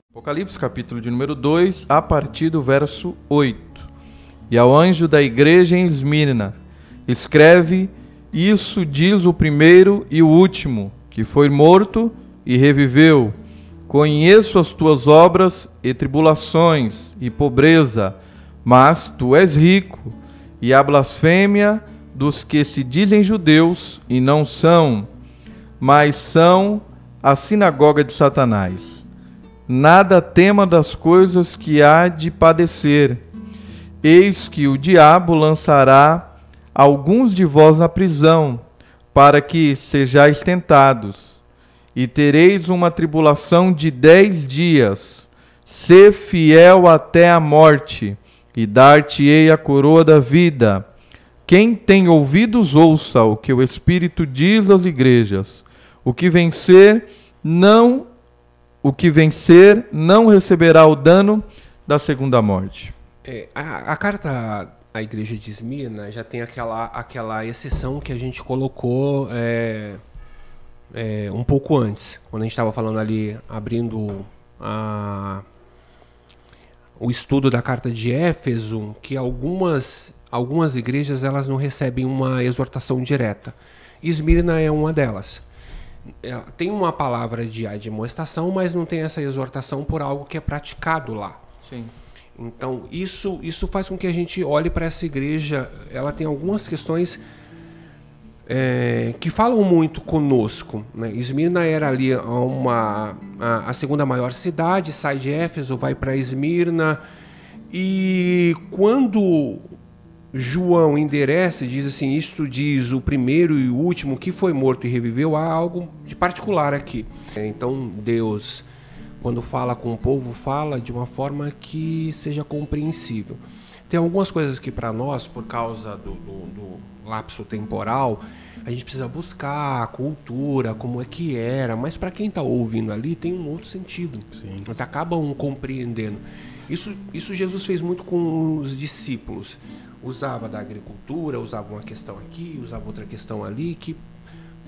Apocalipse, capítulo de número 2, a partir do verso 8. E ao anjo da igreja em Esmirna, escreve: isso diz o primeiro e o último, que foi morto e reviveu. Conheço as tuas obras e tribulações e pobreza, mas tu és rico, e a blasfêmia dos que se dizem judeus e não são, mas são a sinagoga de Satanás. Nada tema das coisas que há de padecer. Eis que o diabo lançará alguns de vós na prisão, para que sejais tentados, e tereis uma tribulação de 10 dias. Sê fiel até a morte, e dar-te-ei a coroa da vida. Quem tem ouvidos, ouça o que o Espírito diz às igrejas. O que vencer não receberá o dano da segunda morte. A carta à igreja de Esmirna já tem aquela exceção que a gente colocou um pouco antes, quando a gente estava falando ali, abrindo o estudo da carta de Éfeso, que algumas igrejas elas não recebem uma exortação direta. Esmirna é uma delas. Tem uma palavra de admoestação, mas não tem essa exortação por algo que é praticado lá. Sim. Então, isso faz com que a gente olhe para essa igreja. Ela tem algumas questões que falam muito conosco, né? Esmirna era ali a segunda maior cidade, sai de Éfeso, vai para Esmirna. E quando João endereça e diz assim: isto diz o primeiro e o último que foi morto e reviveu, há algo de particular aqui. Então Deus, quando fala com o povo, fala de uma forma que seja compreensível. Tem algumas coisas que para nós, por causa do lapso temporal, a gente precisa buscar a cultura, como é que era, mas para quem está ouvindo ali tem um outro sentido. Sim. Mas acabam compreendendo. Isso Jesus fez muito com os discípulos. Usava da agricultura, usava uma questão aqui, usava outra questão ali, que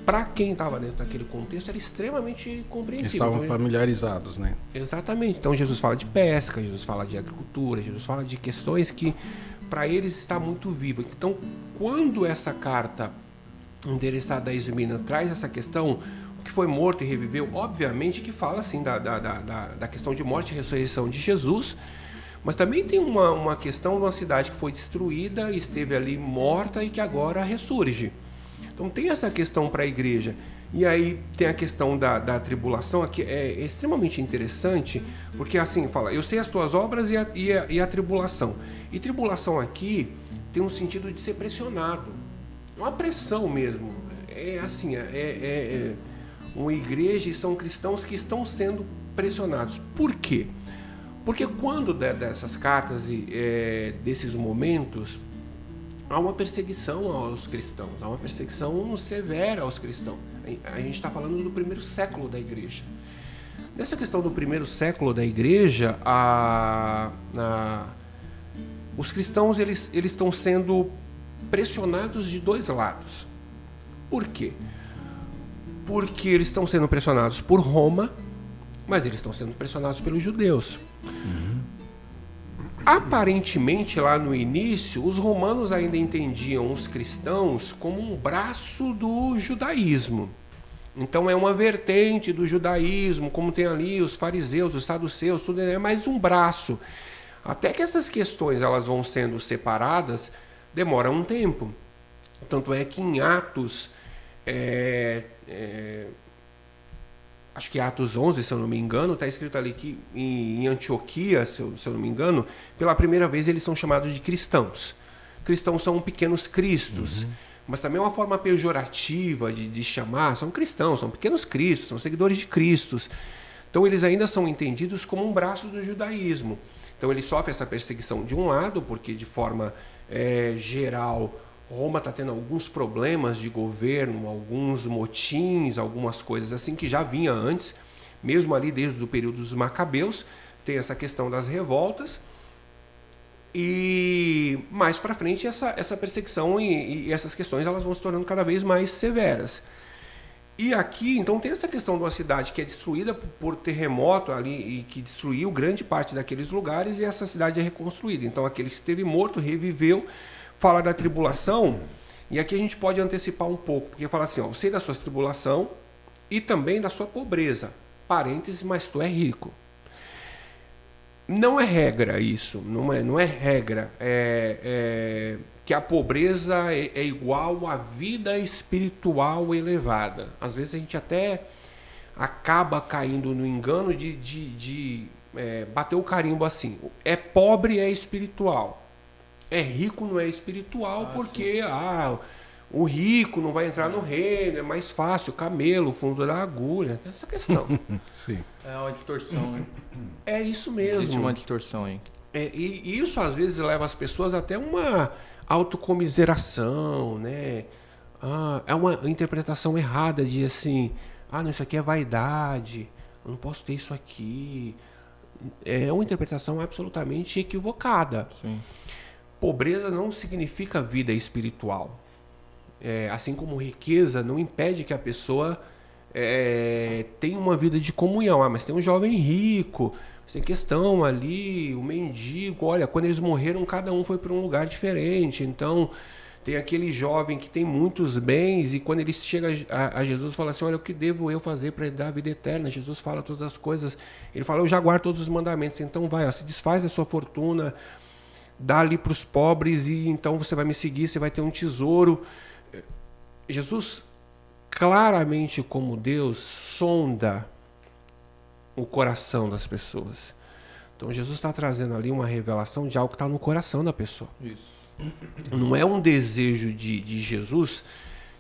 para quem estava dentro daquele contexto era extremamente compreensível. Estavam familiarizados, né? Exatamente. Então Jesus fala de pesca, Jesus fala de agricultura, Jesus fala de questões que para eles está muito viva. Então, quando essa carta endereçada a Esmirna traz essa questão, o que foi morto e reviveu, obviamente que fala assim da questão de morte e ressurreição de Jesus. Mas também tem uma questão de uma cidade que foi destruída, esteve ali morta e que agora ressurge. Então tem essa questão para a igreja. E aí tem a questão da tribulação, que é extremamente interessante, porque assim fala: eu sei as tuas obras e a tribulação. E tribulação aqui tem um sentido de ser pressionado. É uma pressão mesmo. É assim, uma igreja e são cristãos que estão sendo pressionados. Por quê? Porque quando dessas cartas e desses momentos, há uma perseguição aos cristãos, há uma perseguição severa aos cristãos. A gente está falando do primeiro século da igreja. Nessa questão do primeiro século da igreja, os cristãos eles estão sendo pressionados de dois lados. Por quê? Porque eles estão sendo pressionados por Roma, mas eles estão sendo pressionados pelos judeus. Aparentemente, lá no início, os romanos ainda entendiam os cristãos como um braço do judaísmo. Então é uma vertente do judaísmo, como tem ali os fariseus, os saduceus, tudo é mais um braço. Até que essas questões elas vão sendo separadas, demora um tempo. Tanto é que em Atos, acho que Atos 11, se eu não me engano, está escrito ali que em Antioquia, se eu não me engano, pela primeira vez eles são chamados de cristãos. Cristãos são pequenos cristos, mas também é uma forma pejorativa de chamar, são cristãos, são pequenos cristos, são seguidores de Cristo. Então eles ainda são entendidos como um braço do judaísmo. Então eles sofrem essa perseguição de um lado, porque de forma geral Roma está tendo alguns problemas de governo, alguns motins, algumas coisas assim que já vinha antes, mesmo ali desde o período dos Macabeus, tem essa questão das revoltas. E mais para frente essa perseguição e essas questões elas vão se tornando cada vez mais severas. E aqui, então, tem essa questão de uma cidade que é destruída por terremoto ali e que destruiu grande parte daqueles lugares, e essa cidade é reconstruída. Então, aquele que esteve morto reviveu, fala da tribulação, e aqui a gente pode antecipar um pouco, porque fala assim, ó, eu sei da sua tribulação e também da sua pobreza. Parênteses, mas tu é rico. Não é regra isso, não é regra que a pobreza é igual à vida espiritual elevada. Às vezes a gente até acaba caindo no engano de bater o carimbo assim. É pobre, é espiritual. É rico, não é espiritual, porque o rico não vai entrar no reino, é mais fácil, camelo, fundo da agulha. Essa questão. Sim. É uma distorção, hein? É isso mesmo. Existe uma distorção, hein? E isso às vezes leva as pessoas até uma autocomiseração, né? É uma interpretação errada de assim, não, isso aqui é vaidade, eu não posso ter isso aqui. É uma interpretação absolutamente equivocada. Sim. Pobreza não significa vida espiritual. Assim como riqueza não impede que a pessoa tenha uma vida de comunhão. Mas tem um jovem rico, tem questão ali, o mendigo, olha, quando eles morreram, cada um foi para um lugar diferente. Então, tem aquele jovem que tem muitos bens e quando ele chega a Jesus, fala assim, olha, o que devo eu fazer para dar a vida eterna? Jesus fala todas as coisas. Ele fala, eu já guardo todos os mandamentos. Então, vai, se desfaz da sua fortuna, dá ali para os pobres e então você vai me seguir, você vai ter um tesouro. Jesus, claramente como Deus, sonda o coração das pessoas. Então Jesus está trazendo ali uma revelação de algo que está no coração da pessoa. Isso. Não é um desejo de Jesus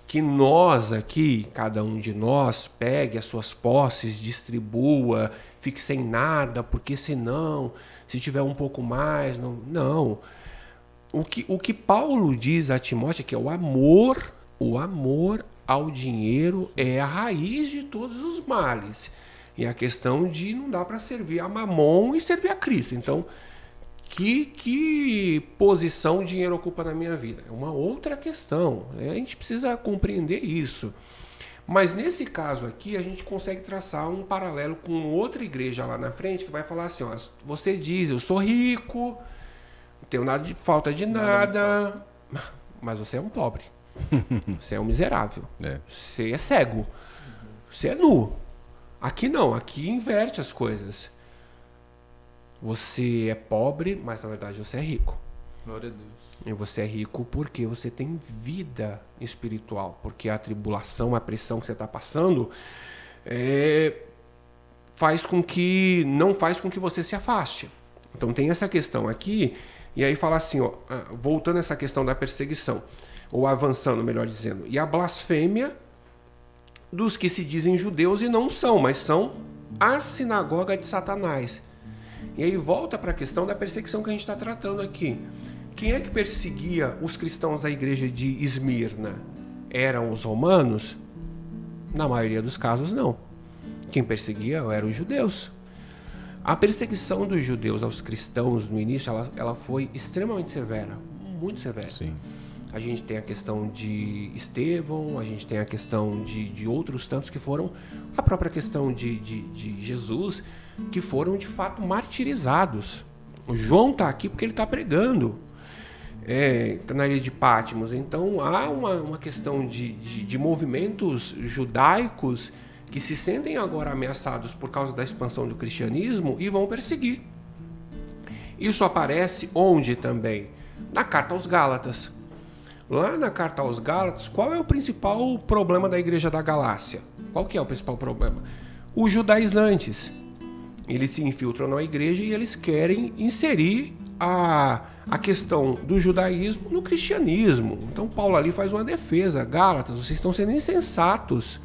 que nós aqui, cada um de nós, pegue as suas posses, distribua, fique sem nada, porque senão, se tiver um pouco mais... Não. O que Paulo diz a Timóteo é que o amor ao dinheiro é a raiz de todos os males. E a questão de não dá para servir a Mamon e servir a Cristo. Então, que posição o dinheiro ocupa na minha vida? É uma outra questão. A gente precisa compreender isso. Mas nesse caso aqui, a gente consegue traçar um paralelo com outra igreja lá na frente que vai falar assim, ó, você diz, eu sou rico, não tenho nada de falta de nada, mas você é um pobre. Você é um miserável. Você é cego. Você é nu. Aqui não, aqui inverte as coisas. Você é pobre, mas na verdade você é rico. Glória a Deus. E você é rico porque você tem vida espiritual. Porque a tribulação, a pressão que você está passando não faz com que você se afaste. Então tem essa questão aqui. E aí fala assim, ó, voltando a essa questão da perseguição, ou avançando, melhor dizendo, e a blasfêmia dos que se dizem judeus e não são, mas são a sinagoga de Satanás. E aí volta para a questão da perseguição que a gente está tratando aqui. Quem é que perseguia os cristãos da igreja de Esmirna? Eram os romanos? Na maioria dos casos, não. Quem perseguia eram os judeus. A perseguição dos judeus aos cristãos no início, ela foi extremamente severa, muito severa. Sim. A gente tem a questão de Estevão, a gente tem a questão de outros tantos que foram, a própria questão de Jesus, que foram de fato martirizados. O João está aqui porque ele está pregando na ilha de Patmos. Então há uma questão de movimentos judaicos que se sentem agora ameaçados por causa da expansão do cristianismo e vão perseguir. Isso aparece onde também? Na carta aos Gálatas. Lá na carta aos Gálatas, qual é o principal problema da igreja da Galácia? Qual que é o principal problema? Os judaizantes. Eles se infiltram na igreja e eles querem inserir a questão do judaísmo no cristianismo. Então Paulo ali faz uma defesa. Gálatas, vocês estão sendo insensatos.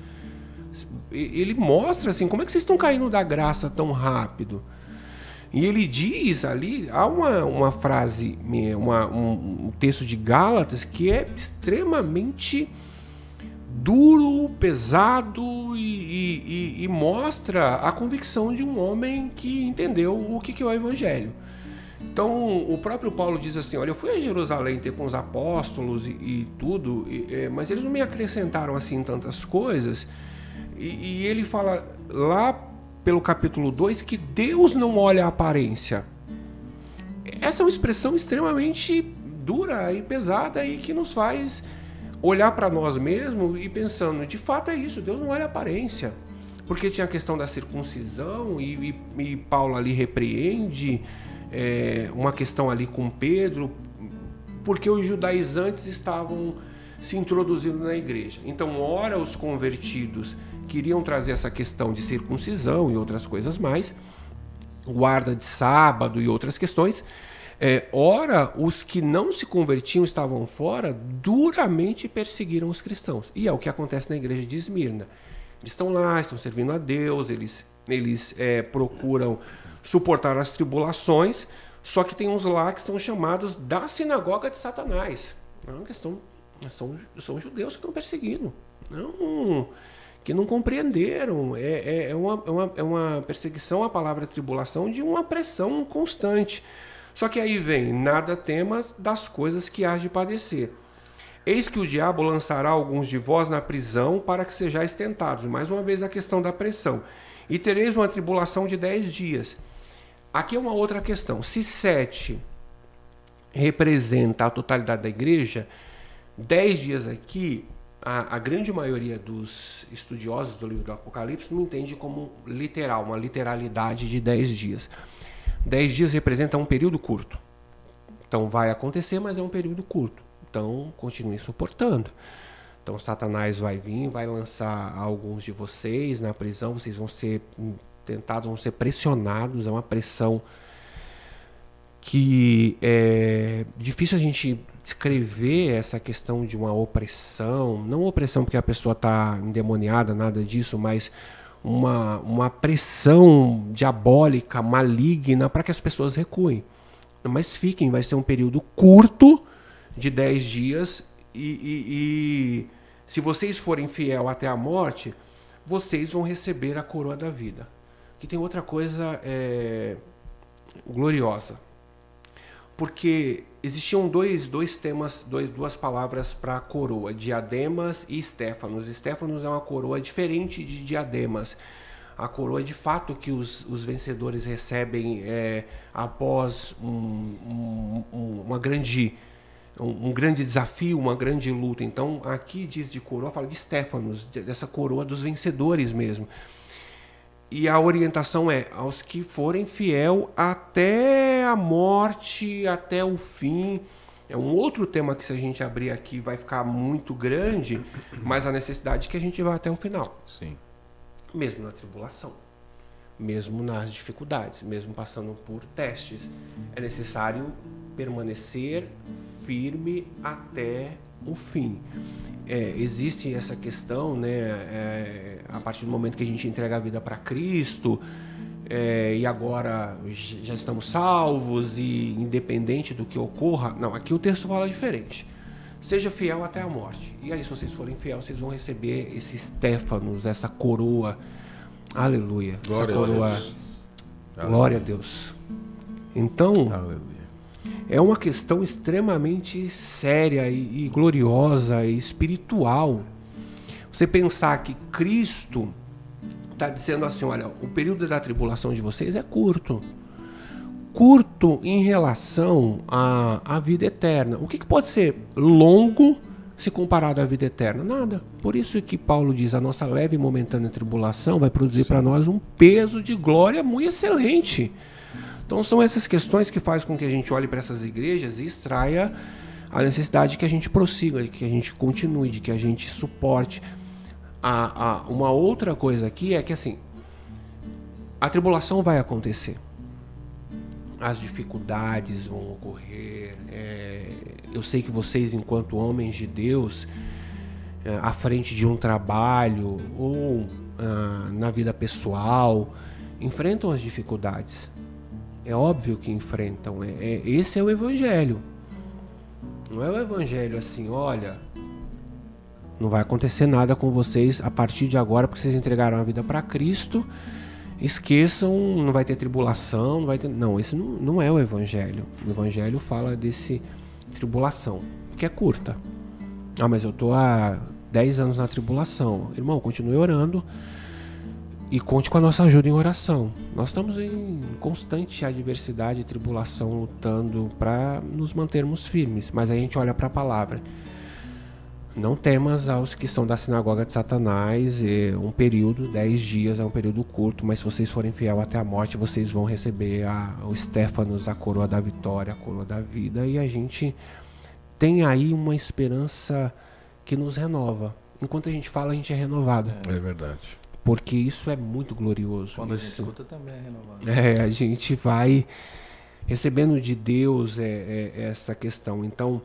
Ele mostra assim, como é que vocês estão caindo da graça tão rápido? E ele diz ali, há uma frase, um texto de Gálatas que é extremamente duro, pesado e mostra a convicção de um homem que entendeu o que é o Evangelho. Então, o próprio Paulo diz assim, olha, eu fui a Jerusalém ter com os apóstolos e tudo, mas eles não me acrescentaram assim tantas coisas. E ele fala lá pelo capítulo 2 que Deus não olha a aparência. Essa é uma expressão extremamente dura e pesada e que nos faz olhar para nós mesmos e pensando, de fato é isso, Deus não olha a aparência. Porque tinha a questão da circuncisão e Paulo ali repreende uma questão ali com Pedro, porque os judaizantes estavam se introduzindo na igreja. Então, ora os convertidos queriam trazer essa questão de circuncisão e outras coisas mais, guarda de sábado e outras questões. Ora, os que não se convertiam, estavam fora, duramente perseguiram os cristãos. E é o que acontece na igreja de Esmirna. Eles estão lá, estão servindo a Deus, eles procuram suportar as tribulações, só que tem uns lá que são chamados da sinagoga de Satanás. Não, são judeus que estão perseguindo. Não, que não compreenderam. É uma perseguição, a palavra tribulação, de uma pressão constante. Só que aí vem, nada temas das coisas que hás de padecer. Eis que o diabo lançará alguns de vós na prisão para que sejais tentados. Mais uma vez a questão da pressão. E tereis uma tribulação de 10 dias. Aqui é uma outra questão. Se 7 representa a totalidade da igreja, 10 dias aqui, a grande maioria dos estudiosos do livro do Apocalipse não entende como literal, uma literalidade de 10 dias. 10 dias representa um período curto. Então vai acontecer, mas é um período curto. Então continue suportando. Então Satanás vai vir, vai lançar alguns de vocês na prisão, vocês vão ser tentados, vão ser pressionados, é uma pressão que é difícil a gente descrever essa questão de uma opressão, não opressão porque a pessoa está endemoniada, nada disso, mas uma pressão diabólica, maligna, para que as pessoas recuem. Mas fiquem, vai ser um período curto de 10 dias e se vocês forem fiel até a morte, vocês vão receber a coroa da vida. Que tem outra coisa gloriosa. Porque existiam dois temas, duas palavras para coroa, diademas e estéfanos. Estéfanos é uma coroa diferente de diademas. A coroa de fato que os vencedores recebem após um grande desafio, uma grande luta. Então aqui diz de coroa, fala de estéfanos, dessa coroa dos vencedores mesmo. E a orientação é aos que forem fiel até a morte, até o fim. É um outro tema que, se a gente abrir aqui, vai ficar muito grande, mas a necessidade é que a gente vá até o final. Sim. Mesmo na tribulação, mesmo nas dificuldades, mesmo passando por testes. É necessário permanecer firme até o fim. Existe essa questão, né, a partir do momento que a gente entrega a vida para Cristo, e agora já estamos salvos e independente do que ocorra. Não, aqui o texto fala diferente. Seja fiel até a morte. E aí, se vocês forem fiéis, vocês vão receber esses estéfanos, essa coroa. Aleluia. Glória essa coroa. a Deus. Glória a Deus. Então, Aleluia. É uma questão extremamente séria e gloriosa e espiritual. Você pensar que Cristo está dizendo assim, olha, o período da tribulação de vocês é curto. Curto em relação à vida eterna. O que pode ser longo se comparado à vida eterna? Nada. Por isso que Paulo diz, a nossa leve e momentânea tribulação vai produzir para nós um peso de glória muito excelente. Então são essas questões que fazem com que a gente olhe para essas igrejas e extraia a necessidade de que a gente prossiga, de que a gente continue, de que a gente suporte. Uma outra coisa aqui é que assim, a tribulação vai acontecer. As dificuldades vão ocorrer. Eu sei que vocês, enquanto homens de Deus, à frente de um trabalho ou na vida pessoal, enfrentam as dificuldades. É óbvio que enfrentam. Esse é o evangelho. Não é o evangelho assim, olha, não vai acontecer nada com vocês a partir de agora porque vocês entregaram a vida para Cristo. Esqueçam, não vai ter tribulação, não vai ter... Não, esse não é o evangelho. O evangelho fala desse tribulação, que é curta. Ah, mas eu tô há 10 anos na tribulação. Irmão, continue orando e conte com a nossa ajuda em oração. Nós estamos em constante adversidade e tribulação, lutando para nos mantermos firmes. Mas aí a gente olha para a palavra. Não temas aos que são da sinagoga de Satanás. Um período, 10 dias, é um período curto, mas se vocês forem fiel até a morte, vocês vão receber o Estéfanos, a coroa da vitória, a coroa da vida. E a gente tem aí uma esperança que nos renova. Enquanto a gente fala, a gente é renovado. É verdade. Porque isso é muito glorioso. Quando isso, a gente escuta também é renovado. A gente vai recebendo de Deus essa questão. Então,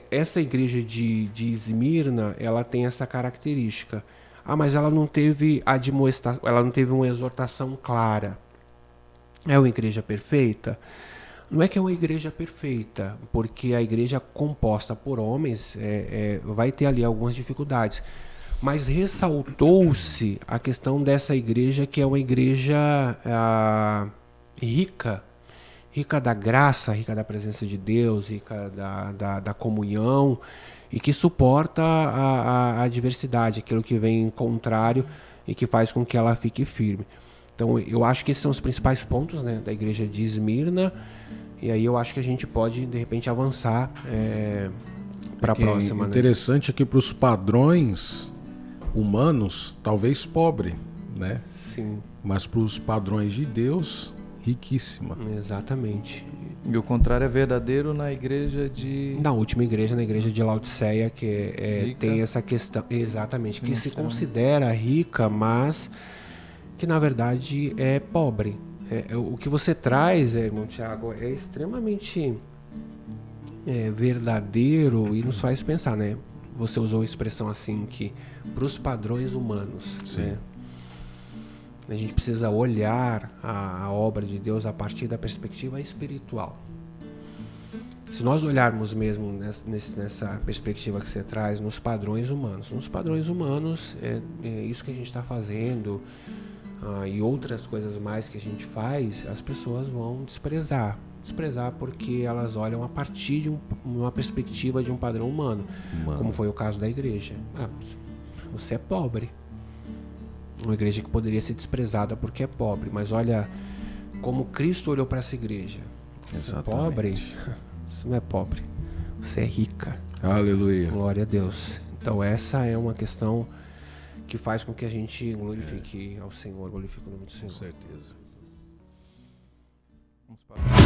essa igreja de Esmirna, ela tem essa característica. Ah, mas ela não teve ela não teve uma exortação clara. É uma igreja perfeita? Não é que é uma igreja perfeita, porque a igreja composta por homens vai ter ali algumas dificuldades. Mas ressaltou-se a questão dessa igreja, que é uma igreja rica da graça, rica da presença de Deus, rica da comunhão, e que suporta a adversidade, aquilo que vem contrário e que faz com que ela fique firme. Então eu acho que esses são os principais pontos, né, da igreja de Esmirna, e aí eu acho que a gente pode de repente avançar para a próxima. Interessante, né? Que para os padrões humanos, talvez pobre, né? Sim. Mas para os padrões de Deus, riquíssima. Exatamente. E o contrário é verdadeiro na igreja de... Na última igreja, na igreja de Laodiceia, que tem essa questão, exatamente, que se considera rica, mas que na verdade é pobre. O que você traz, irmão Tiago, é extremamente verdadeiro e nos faz pensar, né? Você usou uma expressão assim, que para os padrões humanos, né? A gente precisa olhar a obra de Deus a partir da perspectiva espiritual. Se nós olharmos mesmo nessa perspectiva que você traz, nos padrões humanos, isso que a gente está fazendo e outras coisas mais que a gente faz, as pessoas vão desprezar porque elas olham a partir de uma perspectiva de um padrão humano, como foi o caso da igreja. Você é pobre. Uma igreja que poderia ser desprezada porque é pobre, mas olha como Cristo olhou para essa igreja. Você é pobre? Você não é pobre, você é rica. Aleluia. Glória a Deus. Então essa é uma questão que faz com que a gente glorifique ao Senhor, glorifique o nome do Senhor. Com certeza. Vamos parar.